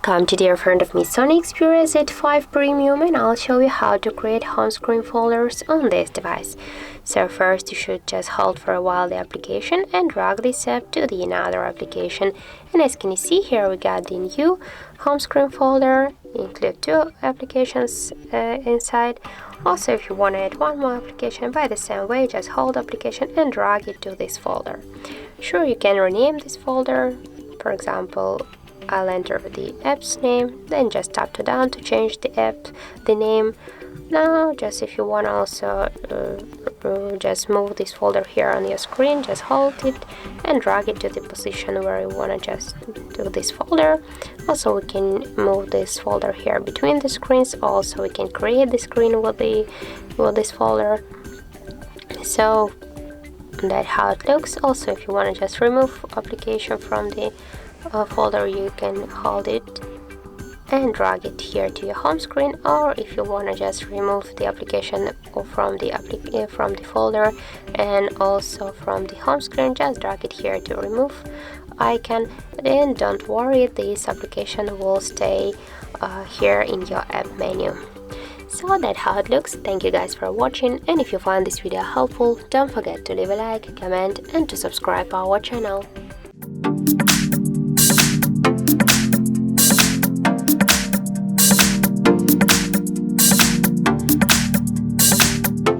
Welcome, today in front of me Sony Xperia Z5 Premium, and I'll show you how to create home screen folders on this device. So first you should just hold for a while the application and drag this app to the another application. And as can you see here, we got the new home screen folder, include two applications inside. Also, if you want to add one more application by the same way, just hold the application and drag it to this folder. Sure, you can rename this folder. For example, I'll enter the app's name, then just tap to down to change the name. Now, just if you want to also just move this folder here on your screen, just hold it and drag it to the position where you want to just do this folder. Also, we can move this folder here between the screens. Also, we can create the screen with this folder. So that's how it looks. Also, if you want to just remove application from the folder, you can hold it and drag it here to your home screen, or if you want to just remove the application from the folder and also from the home screen, just drag it here to remove icon. And don't worry, this application will stay here in your app menu. So that's how it looks. Thank you guys for watching, and if you find this video helpful, don't forget to leave a like, comment and to subscribe our channel.